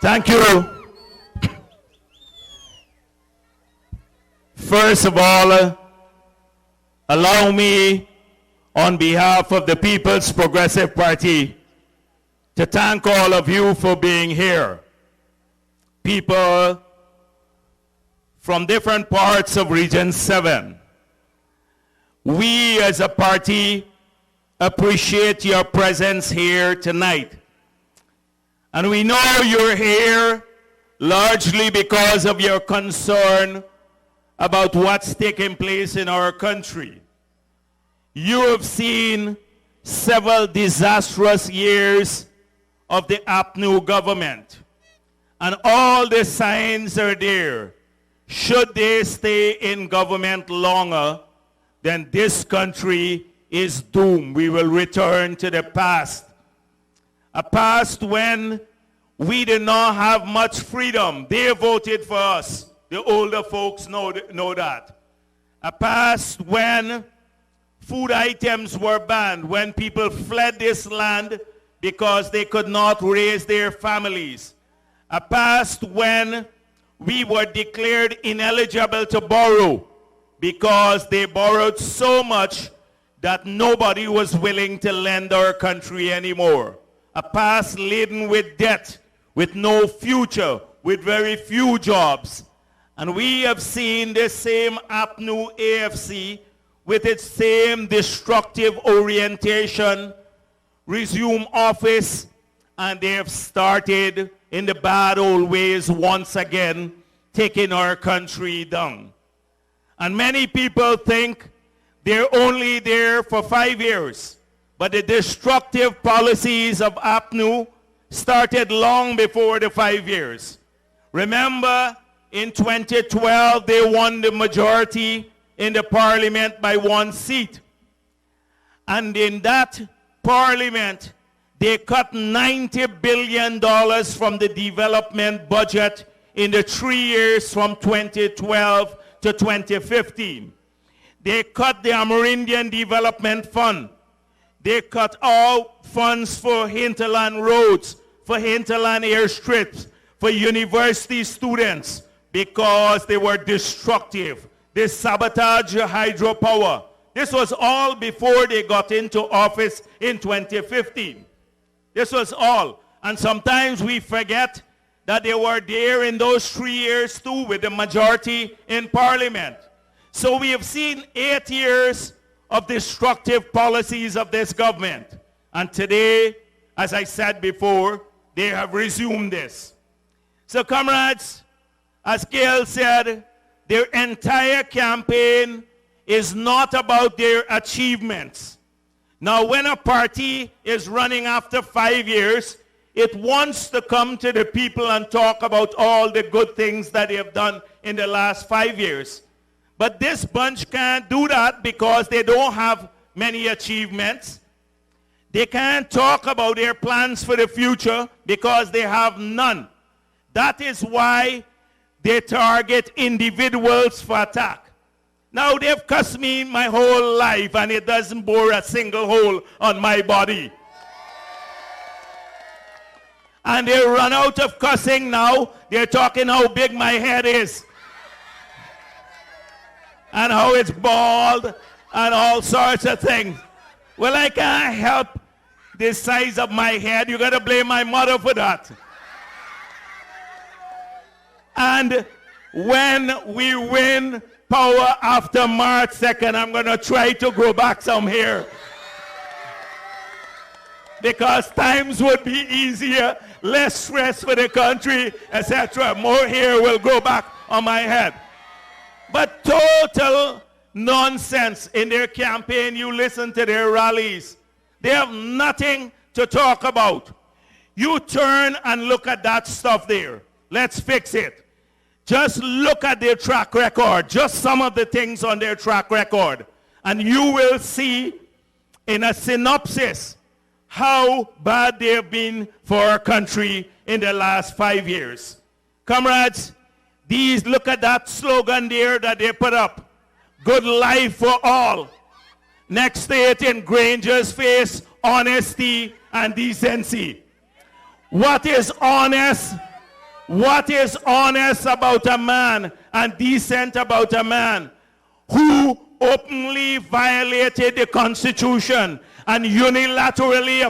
Thank you. First of all, allow me, on behalf of the People's Progressive Party, to thank all of you for being here. People from different parts of Region 7. We as a party appreciate your presence here tonight. And we know you're here largely because of your concern about what's taking place in our country. You have seen several disastrous years of the APNU government, and all the signs are there. Should they stay in government longer, then this country is doomed. We will return to the past. A past when we did not have much freedom. They voted for us. The older folks know that. A past when food items were banned, when people fled this land because they could not raise their families. A past when we were declared ineligible to borrow because they borrowed so much that nobody was willing to lend our country anymore. A past laden with debt, with no future, with very few jobs. And we have seen this same APNU AFC with its same destructive orientation resume office, and they have started in the bad old ways once again, taking our country down. And many people think they're only there for 5 years, but the destructive policies of APNU started long before the 5 years. Remember, in 2012, they won the majority in the parliament by 1 seat. And in that parliament, they cut $90 billion from the development budget in the 3 years from 2012 to 2015. They cut the Amerindian Development Fund. They cut all funds for hinterland roads, for hinterland airstrips, for university students, because they were destructive. They sabotaged hydropower. This was all before they got into office in 2015. This was all. And sometimes we forget that they were there in those 3 years too with the majority in parliament. So we have seen 8 years of destructive policies of this government. And today, as I said before, they have resumed this. So comrades, as Gail said, their entire campaign is not about their achievements. Now, when a party is running after 5 years, it wants to come to the people and talk about all the good things that they have done in the last 5 years. But this bunch can't do that because they don't have many achievements. They can't talk about their plans for the future because they have none. That is why they target individuals for attack. Now, they've cussed me my whole life, and it doesn't bore a single hole on my body. And they run out of cussing now. They're talking how big my head is, and how it's bald, and all sorts of things. Well, I can't help the size of my head. You got to blame my mother for that. And when we win power after March 2nd, I'm going to try to grow back some hair. Because times would be easier, less stress for the country, etc. More hair will grow back on my head. But total nonsense in their campaign. You listen to their rallies. They have nothing to talk about. You turn and look at that stuff there. Let's fix it. Just look at their track record, just some of the things on their track record, and you will see in a synopsis how bad they have been for our country in the last 5 years. Comrades, look at that slogan there that they put up. Good life for all. Next to it in Granger's face, honesty and decency. What is honest What is honest about a man and decent about a man who openly violated the Constitution and unilaterally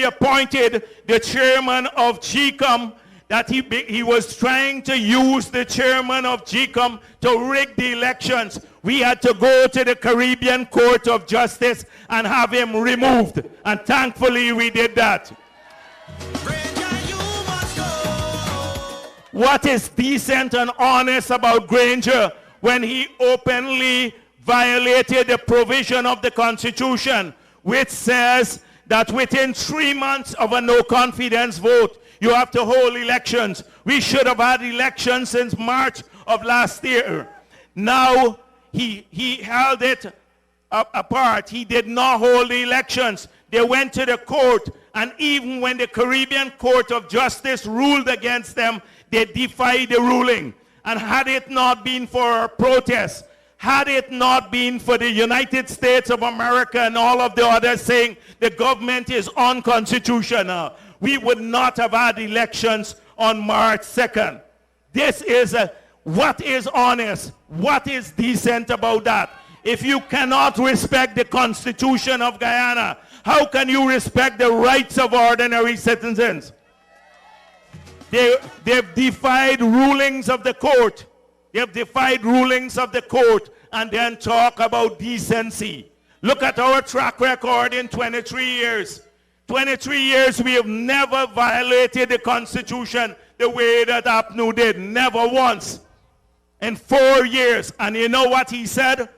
appointed the chairman of GCOM, that he was trying to use the chairman of GCOM to rig the elections? We had to go to the Caribbean Court of Justice and have him removed. And thankfully we did that. What is decent and honest about Granger when he openly violated the provision of the Constitution, which says that within 3 months of a no-confidence vote, you have to hold elections? We should have had elections since March of last year. Now, he held it apart. He did not hold the elections. They went to the court, and even when the Caribbean Court of Justice ruled against them, they defied the ruling. And had it not been for a protest, had it not been for the United States of America and all of the others saying the government is unconstitutional, we would not have had elections on March 2nd. This is what is honest, what is decent about that? If you cannot respect the Constitution of Guyana, how can you respect the rights of ordinary citizens? They've defied rulings of the court. They've defied rulings of the court and then talk about decency. Look at our track record in 23 years. 23 years we have never violated the Constitution the way that APNU did. Never once. In 4 years. And you know what he said?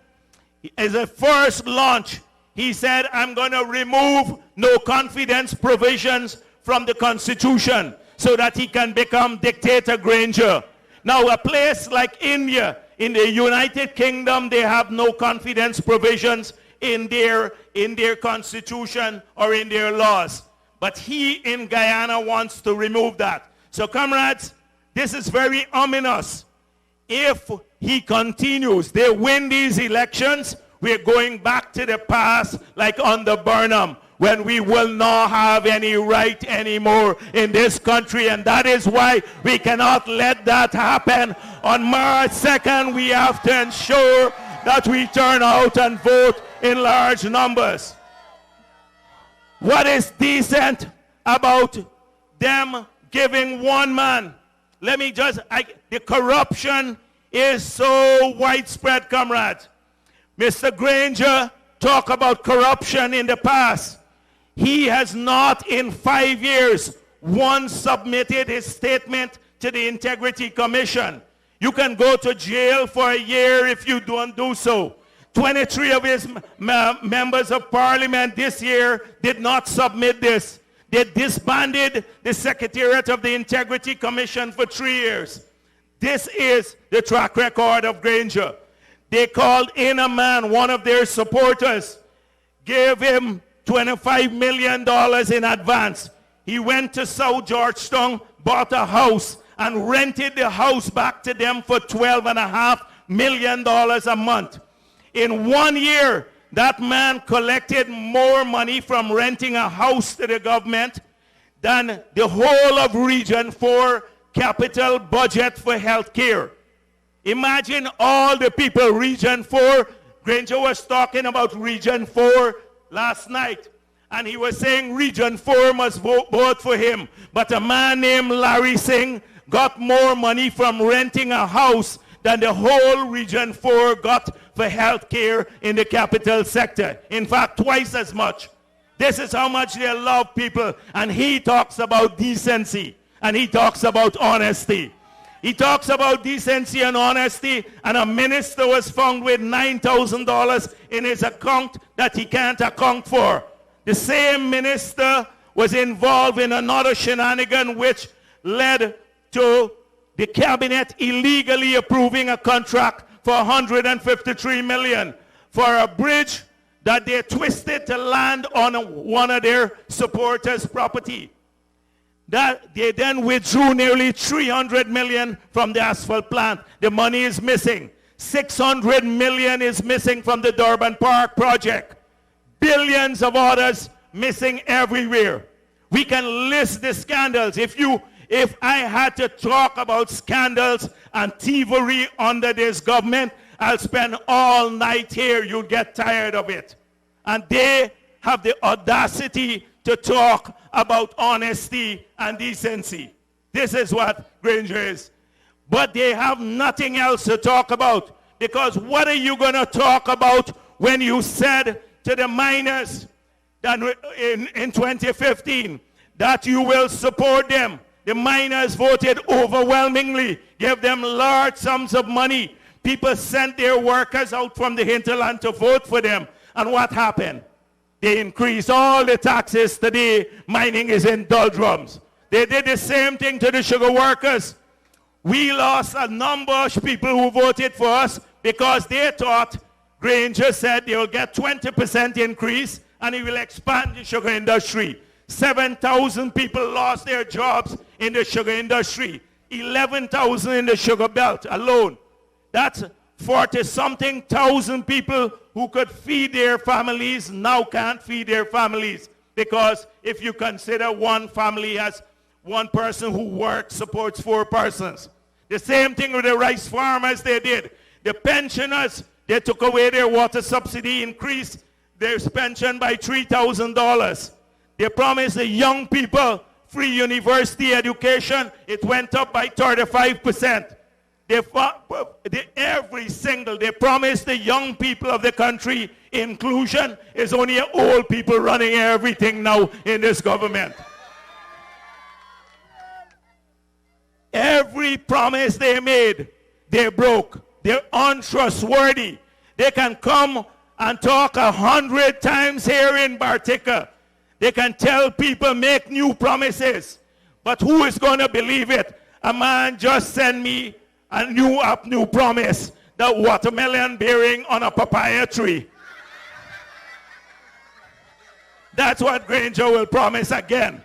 As a first launch, he said, I'm going to remove no confidence provisions from the Constitution so that he can become dictator Granger. Now, a place like India, in the United Kingdom, they have no confidence provisions in their constitution or in their laws. But he in Guyana wants to remove that. So, comrades, this is very ominous. If he continues, they win these elections, we're going back to the past like under Burnham, when we will not have any right anymore in this country. And that is why we cannot let that happen. On March 2nd, we have to ensure that we turn out and vote in large numbers. What is decent about them giving one man? Let me just, the corruption is so widespread, comrades. Mr. Granger talked about corruption in the past. He has not in 5 years once submitted his statement to the Integrity Commission. You can go to jail for a year if you don't do so. 23 of his members of parliament this year did not submit this. They disbanded the Secretariat of the Integrity Commission for 3 years. This is the track record of Granger. They called in a man, one of their supporters, gave him $25 million in advance. He went to South Georgetown, bought a house, and rented the house back to them for $12.5 million a month. In 1 year, that man collected more money from renting a house to the government than the whole of Region 4 capital budget for health care. Imagine all the people, Region 4. Granger was talking about Region 4 last night, and he was saying Region 4 must vote for him. But a man named Larry Singh got more money from renting a house than the whole Region 4 got for health care in the capital sector. In fact, twice as much. This is how much they love people. And he talks about decency, and he talks about honesty. He talks about decency and honesty, and a minister was found with $9,000 in his account that he can't account for. The same minister was involved in another shenanigan which led to the cabinet illegally approving a contract for $153 million for a bridge that they twisted to land on one of their supporters' property. That they then withdrew nearly $300 million from the asphalt plant. The money is missing. $600 million is missing from the Durban Park project. Billions of others missing everywhere. We can list the scandals. If I had to talk about scandals and thievery under this government, I'll spend all night here. You'll get tired of it. And they have the audacity to talk about honesty and decency. This is what Granger is. But they have nothing else to talk about. Because what are you going to talk about when you said to the miners that in 2015 that you will support them? The miners voted overwhelmingly, gave them large sums of money. People sent their workers out from the hinterland to vote for them. And what happened? They increased all the taxes. Today, mining is in doldrums. They did the same thing to the sugar workers. We lost a number of people who voted for us because they thought Granger said they will get 20% increase and he will expand the sugar industry. 7,000 people lost their jobs in the sugar industry. 11,000 in the sugar belt alone. That's 40-something thousand people who could feed their families now can't feed their families. Because if you consider one family has one person who works, supports 4 persons. The same thing with the rice farmers they did. The pensioners, they took away their water subsidy, increased their pension by $3,000. They promised the young people free university education. It went up by 35%. They promised the young people of the country inclusion. It's only old people running everything now in this government. Every promise they made, they broke. They're untrustworthy. They can come and talk 100 times here in Bartica. They can tell people, make new promises. But who is going to believe it? A man just sent me a new APNU promise, the watermelon bearing on a papaya tree. That's what Granger will promise again.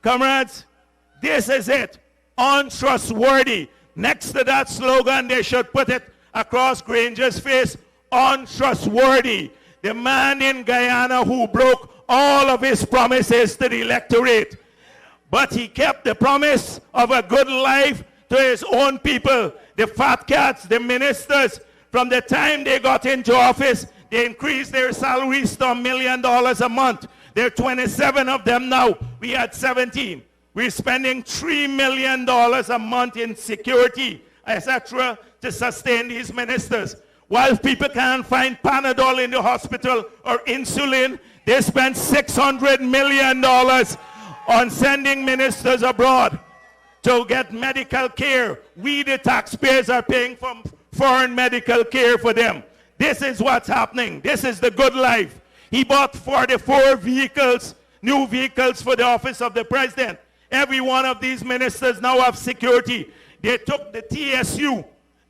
Comrades, this is it. Untrustworthy. Next to that slogan, they should put it across Granger's face. Untrustworthy. The man in Guyana who broke all of his promises to the electorate. But he kept the promise of a good life to his own people. The fat cats, the ministers, from the time they got into office, they increased their salaries to $1 million a month. There are 27 of them now. We had 17. We're spending $3 million a month in security, etc., to sustain these ministers. While people can't find Panadol in the hospital or insulin, they spend $600 million on sending ministers abroad to get medical care. We, the taxpayers, are paying for foreign medical care for them. This is what's happening. This is the good life. He bought 44 vehicles, new vehicles for the office of the president. Every one of these ministers now have security. They took the TSU,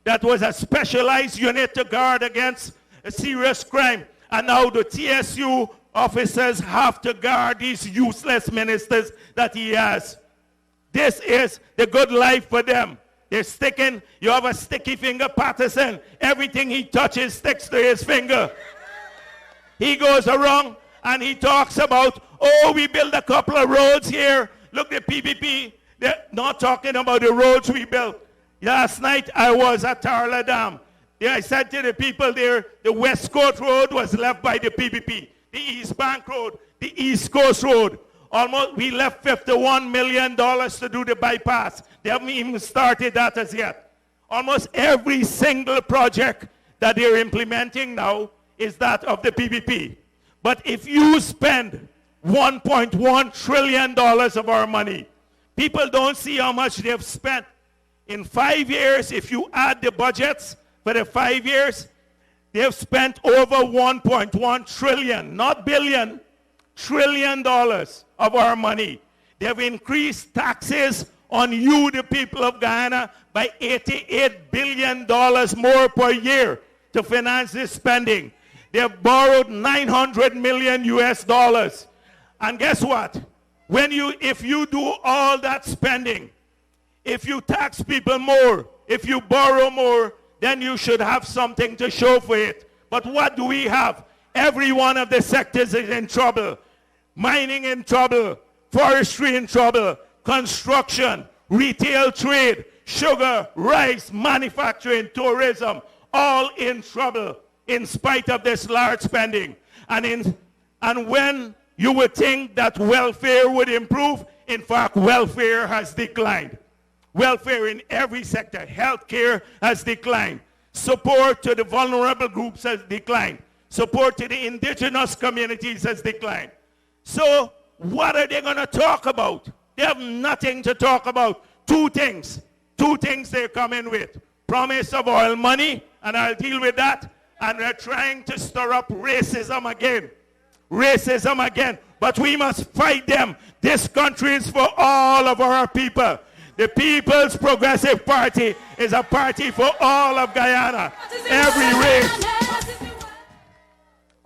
that was a specialized unit to guard against a serious crime. And now the TSU officers have to guard these useless ministers that he has. This is the good life for them. They're sticking, you have a sticky finger Patterson. Everything he touches sticks to his finger. He goes around and he talks about, oh, we built a couple of roads here. Look, the PPP, they're not talking about the roads we built. Last night I was at Tarla Dam. I said to the people there, the West Coast Road was left by the PPP. The East Bank Road, the East Coast Road. Almost, we left $51 million to do the bypass. They haven't even started that as yet. Almost every single project that they're implementing now is that of the PPP. But if you spend $1.1 trillion of our money, people don't see how much they've spent. In 5 years, if you add the budgets for the 5 years, they've spent over $1.1 trillion, not billion, trillion dollars of our money. They've increased taxes on you, the people of Guyana, by $88 billion more per year to finance this spending. They've borrowed $900 million US dollars. And guess what? If you do all that spending, if you tax people more, if you borrow more, then you should have something to show for it. But what do we have? Every one of the sectors is in trouble. Mining in trouble, forestry in trouble, construction, retail trade, sugar, rice, manufacturing, tourism, all in trouble in spite of this large spending. And when you would think that welfare would improve, in fact, welfare has declined. Welfare in every sector, healthcare has declined. Support to the vulnerable groups has declined. Support to the indigenous communities has declined. So what are they going to talk about? They have nothing to talk about. Two things they're coming with. Promise of oil money, and I'll deal with that. And they're trying to stir up racism again. Racism again. But we must fight them. This country is for all of our people. The People's Progressive Party is a party for all of Guyana.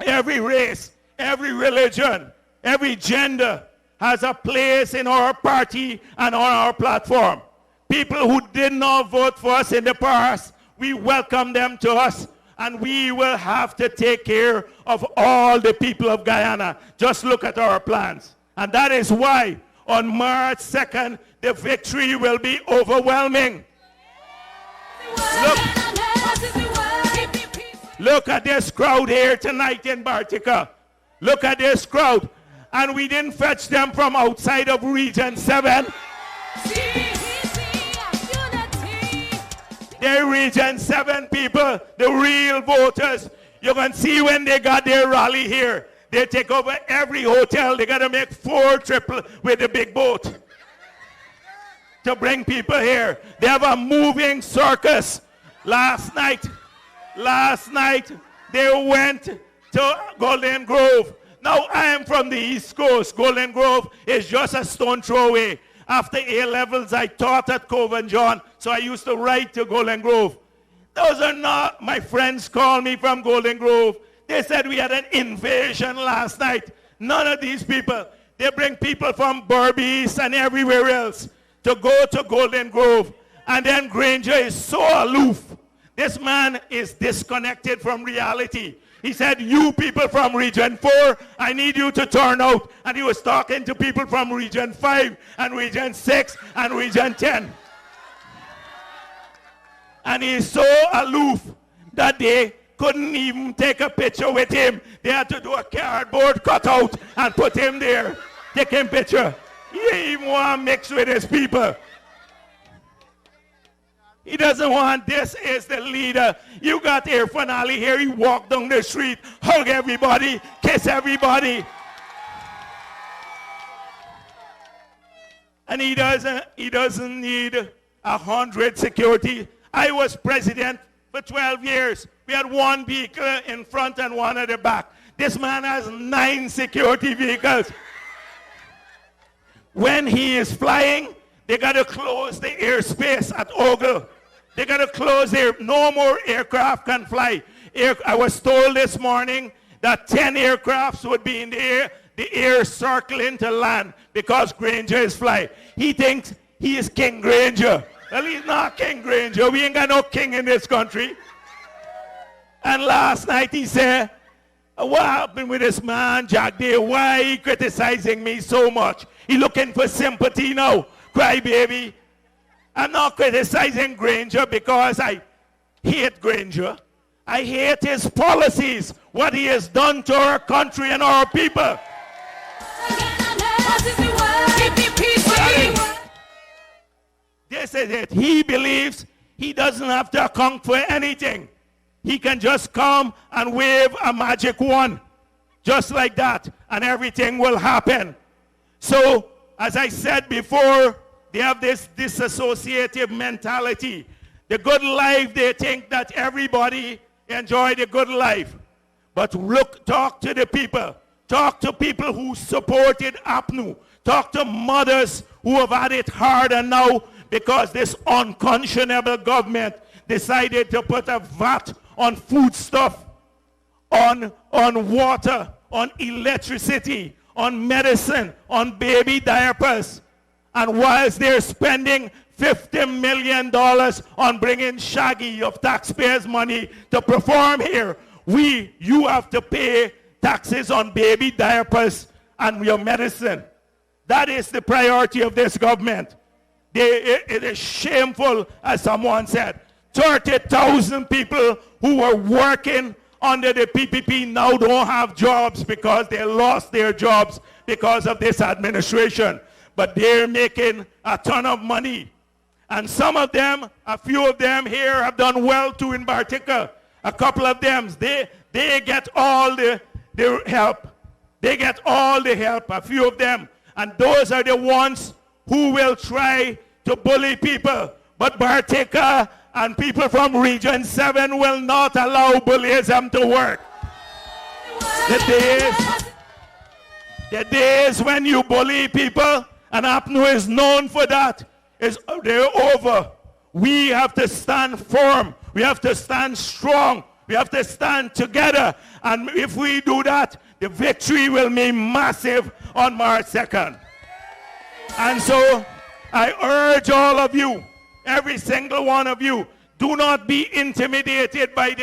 Every race, every religion, every gender has a place in our party and on our platform. People who did not vote for us in the past, we welcome them to us, and we will have to take care of all the people of Guyana. Just look at our plans. And that is why on March 2nd, the victory will be overwhelming. Look at this crowd here tonight in Bartica. Look at this crowd. And we didn't fetch them from outside of Region 7. They're Region 7 people, the real voters. You can see when they got their rally here. They take over every hotel. They got to make 4 triple with the big boat to bring people here. They have a moving circus. Last night, they went to Golden Grove. Now, I am from the East Coast. Golden Grove is just a stone throw away. After A-levels, I taught at Cove and John, so I used to ride to Golden Grove. Those are not, my friends called me from Golden Grove. They said we had an invasion last night. None of these people. They bring people from Berbice and everywhere else to go to Golden Grove. And then Granger is so aloof. This man is disconnected from reality. He said, you people from Region 4, I need you to turn out. And he was talking to people from Region 5 and Region 6 and Region 10. And he's so aloof that they couldn't even take a picture with him. They had to do a cardboard cutout and put him there, take him picture. He didn't even want to mix with his people. He doesn't want this as the leader. You got Irfan Ali here. He walked down the street, hug everybody, kiss everybody. And he doesn't need 100 security. I was president for 12 years. We had 1 vehicle in front and 1 at the back. This man has 9 security vehicles. When he is flying, they got to close the airspace at Ogle. They got to close there. No more aircraft can fly. I was told this morning that 10 aircrafts would be in the air circling to land because Granger is flying. He thinks he is King Granger. Well, he's not King Granger. We ain't got no king in this country. And last night he said, what happened with this man, Jagdeo? Why are he criticizing me so much? He looking for sympathy now. Cry baby. I'm not criticizing Granger because I hate Granger. I hate his policies, what he has done to our country and our people. This is it. He believes he doesn't have to account for anything. He can just come and wave a magic wand, just like that, and everything will happen. So, as I said before, they have this disassociative mentality. The good life, they think that everybody enjoy the good life. But look, talk to the people. Talk to people who supported APNU. Talk to mothers who have had it hard and now because this unconscionable government decided to put a VAT on foodstuff, on water, on electricity, on medicine, on baby diapers. And whilst they're spending $50 million on bringing Shaggy of taxpayers' money to perform here, you have to pay taxes on baby diapers and your medicine. That is the priority of this government. It is shameful, as someone said. 30,000 people who were working under the PPP now don't have jobs because they lost their jobs because of this administration. But they're making a ton of money. And some of them, a few of them here have done well too in Bartica. A couple of them, they get all the help. They get all the help, a few of them. And those are the ones who will try to bully people. But Bartica and people from Region 7 will not allow bullyism to work. The days when you bully people, and APNU is known for that, they're over. We have to stand firm. We have to stand strong. We have to stand together. And if we do that, the victory will be massive on March 2nd. And so I urge all of you, every single one of you, do not be intimidated by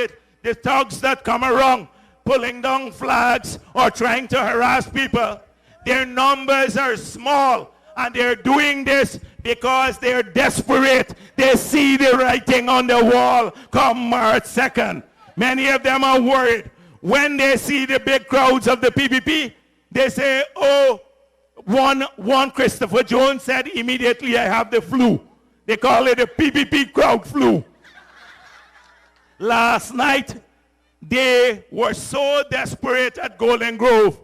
the thugs that come around pulling down flags or trying to harass people. Their numbers are small, and they're doing this because they're desperate. They see the writing on the wall come March 2nd. Many of them are worried. When they see the big crowds of the PPP, they say, oh, one Christopher Jones said immediately, I have the flu. They call it the PPP crowd flu. Last night, they were so desperate at Golden Grove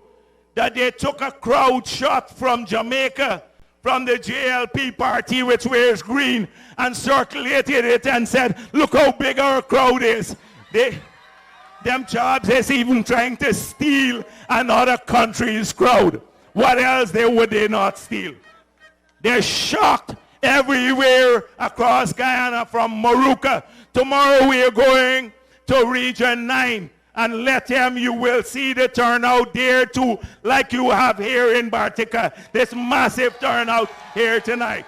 that they took a crowd shot from Jamaica, from the JLP party, which wears green, and circulated it and said, look how big our crowd is. Them jobs is even trying to steal another country's crowd. What else would they not steal? They're shocked everywhere across Guyana from Moruca. Tomorrow we are going to Region 9, and let them, you will see the turnout there too, like you have here in Bartica. This massive turnout here tonight.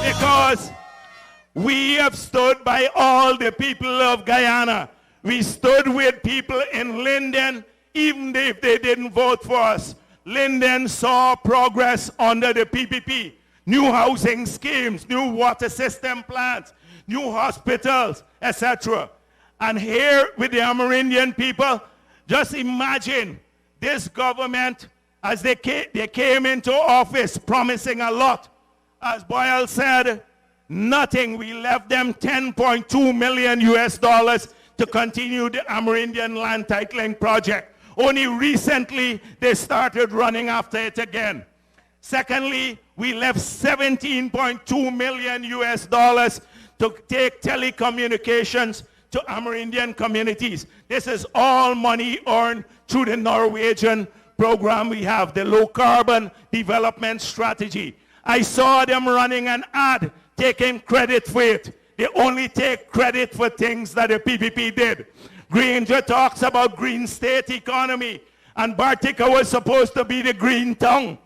Because we have stood by all the people of Guyana. We stood with people in Linden, even if they didn't vote for us. Linden saw progress under the PPP. New housing schemes, new water system plants, new hospitals, etc. And here with the Amerindian people, just imagine this government as they came into office promising a lot. As Boyle said, nothing. We left them $10.2 million US to continue the Amerindian land titling project. Only recently they started running after it again. Secondly, we left $17.2 million US to take telecommunications to Amerindian communities. This is all money earned through the Norwegian program we have, the low carbon development strategy. I saw them running an ad taking credit for it. They only take credit for things that the PPP did. Granger talks about green state economy, and Bartica was supposed to be the green tongue.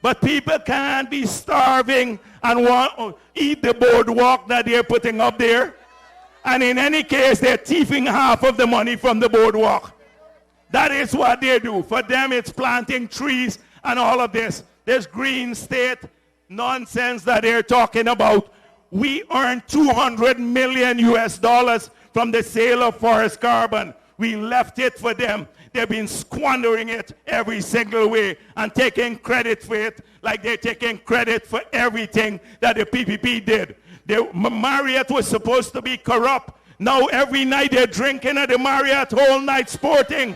But people can't be starving and want to eat the boardwalk that they're putting up there. And in any case, they're thieving half of the money from the boardwalk. That is what they do. For them, it's planting trees and all of this. This green state nonsense that they're talking about. We earned $200 million US from the sale of forest carbon. We left it for them. They've been squandering it every single way and taking credit for it like they're taking credit for everything that the PPP did. Marriott was supposed to be corrupt. Now every night they're drinking at the Marriott, whole night sporting.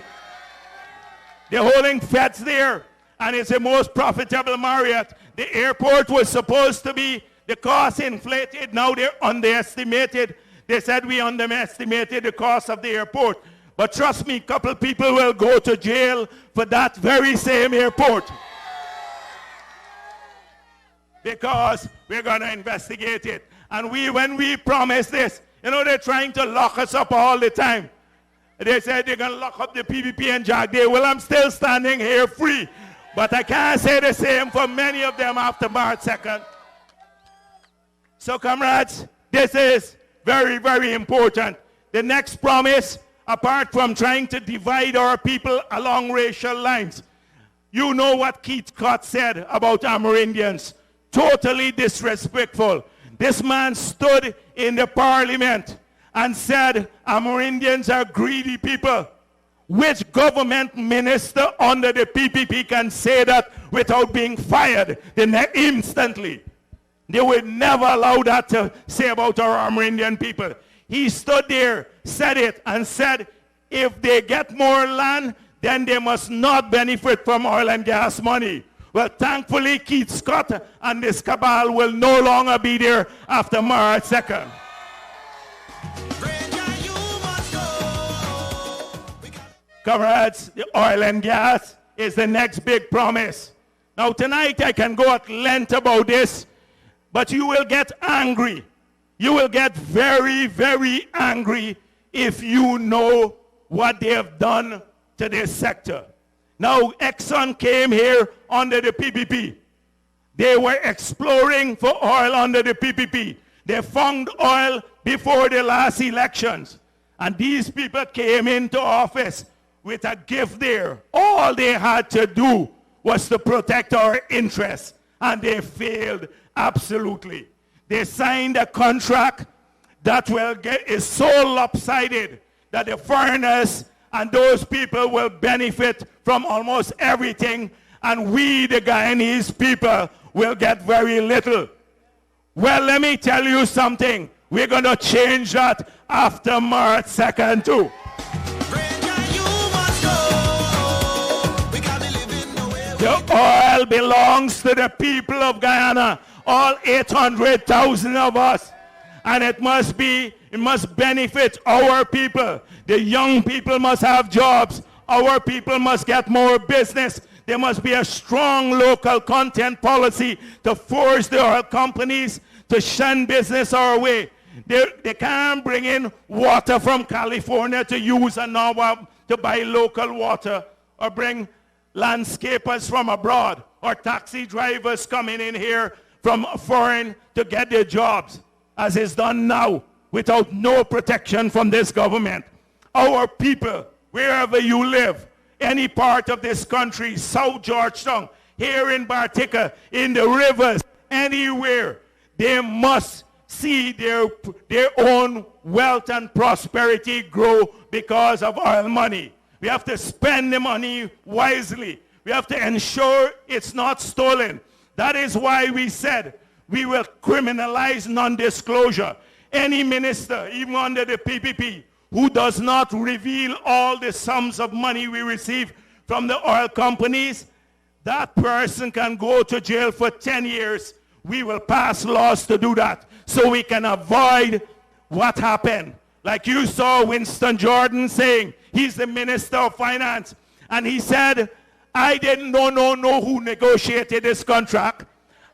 They're holding fets there, and it's the most profitable Marriott. The airport was supposed to be, the cost inflated, now they're underestimated. They said we underestimated the cost of the airport. But trust me, a couple people will go to jail for that very same airport. Because we're going to investigate it. And when we promise this, they're trying to lock us up all the time. They said they're going to lock up the PPP and Jagdeo. Well, I'm still standing here free. But I can't say the same for many of them after March 2nd. So, comrades, this is very, very important. The next promise, apart from trying to divide our people along racial lines. You know what Keith Scott said about Amerindians. Totally disrespectful. This man stood in the parliament and said Amerindians are greedy people. Which government minister under the PPP can say that without being fired instantly? They would never allow that to say about our Amerindian people. He stood there, said it, and said if they get more land, then they must not benefit from oil and gas money. Well, thankfully, Keith Scott and this cabal will no longer be there after March 2nd. Comrades, the oil and gas is the next big promise. Now, tonight I can go at length about this, but you will get angry. You will get very, very angry if you know what they have done to this sector. Now, Exxon came here under the PPP. They were exploring for oil under the PPP. They found oil before the last elections. And these people came into office with a gift there. All they had to do was to protect our interests. And they failed absolutely. They signed a contract that is so lopsided that the foreigners and those people will benefit from almost everything, and we, the Guyanese people, will get very little. Well, let me tell you something. We're going to change that after March 2nd, too. The oil belongs to the people of Guyana, all 800,000 of us. And it must benefit our people. The young people must have jobs. Our people must get more business. There must be a strong local content policy to force the oil companies to shun business our way. They can't bring in water from California to use and now to buy local water, or bring landscapers from abroad, or taxi drivers coming in here from foreign to get their jobs, as is done now, without no protection from this government. Our people, wherever you live, any part of this country, South Georgetown, here in Bartica, in the rivers, anywhere, they must see their own wealth and prosperity grow because of oil money. We have to spend the money wisely. We have to ensure it's not stolen. That is why we said we will criminalize non-disclosure. Any minister, even under the PPP, who does not reveal all the sums of money we receive from the oil companies, that person can go to jail for 10 years. We will pass laws to do that so we can avoid what happened. Like you saw Winston Jordan saying, he's the Minister of Finance, and he said, I didn't know who negotiated this contract.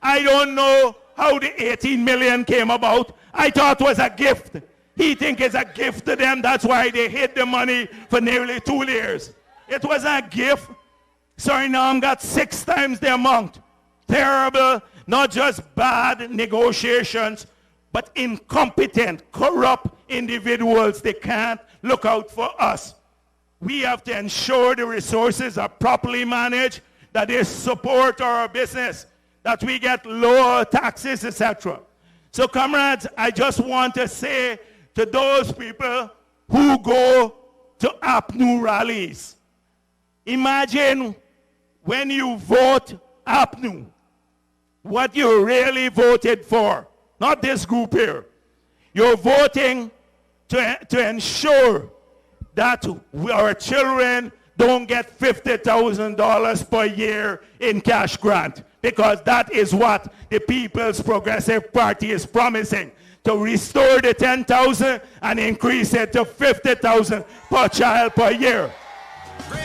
I don't know how the 18 million came about. I thought it was a gift. He thinks it's a gift to them. That's why they hid the money for nearly 2 years. It was a gift. Suriname got 6 times the amount. Terrible, not just bad negotiations, but incompetent, corrupt individuals. They can't look out for us. We have to ensure the resources are properly managed, that they support our business, that we get lower taxes, etc. So, comrades, I just want to say to those people who go to APNU rallies, imagine when you vote APNU, what you really voted for. Not this group here. You're voting to ensure that our children don't get $50,000 per year in cash grant, because that is what the People's Progressive Party is promising, to restore the $10,000 and increase it to $50,000 per child per year.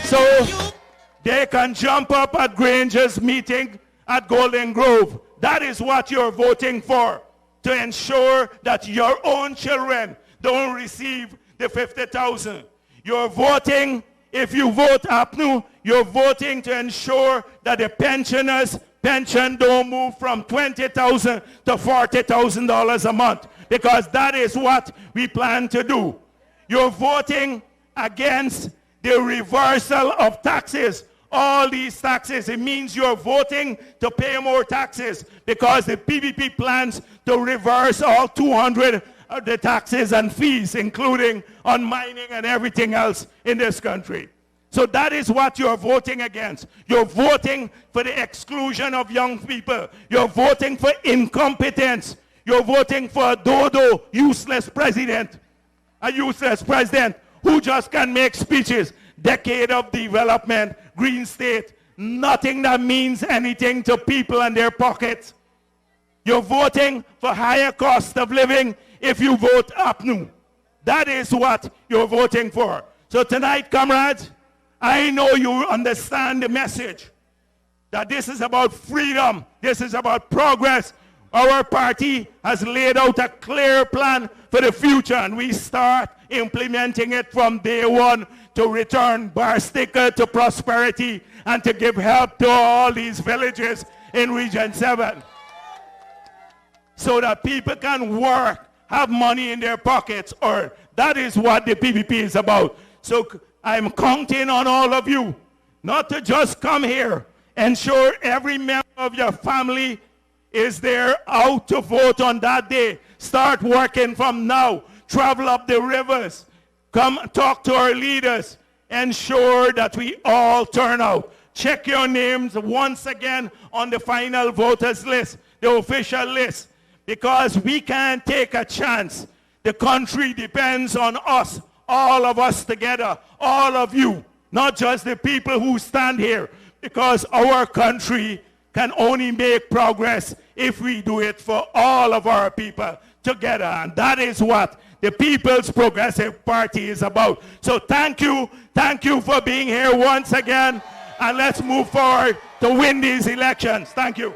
So they can jump up at Granger's meeting at Golden Grove. That is what you're voting for, to ensure that your own children don't receive the $50,000. You're voting, if you vote APNU, you're voting to ensure that the pensioners' pension don't move from $20,000 to $40,000 a month, because that is what we plan to do. You're voting against the reversal of taxes. All these taxes, it means you're voting to pay more taxes because the PPP plans to reverse all 200 of the taxes and fees, including on mining and everything else in this country. So that is what you're voting against. You're voting for the exclusion of young people. You're voting for incompetence. You're voting for a dodo, useless president. A useless president who just can make speeches. Decade of development, green state, nothing that means anything to people and their pockets. You're voting for higher cost of living if you vote APNU. That is what you're voting for. So tonight, comrades, I know you understand the message that this is about freedom. This is about progress. Our party has laid out a clear plan for the future, and we start implementing it from day one to return Bartica to prosperity and to give help to all these villages in Region 7 so that people can work, have money in their pockets, or that is what the PPP is about. So I'm counting on all of you not to just come here, ensure every member of your family is there out to vote on that day. Start working from now. Travel up the rivers. Come talk to our leaders. Ensure that we all turn out. Check your names once again on the final voters list, the official list, because we can't take a chance. The country depends on us, all of us together, all of you, not just the people who stand here, because our country can only make progress if we do it for all of our people together. And that is what the People's Progressive Party is about. So thank you for being here once again, and let's move forward to win these elections. Thank you.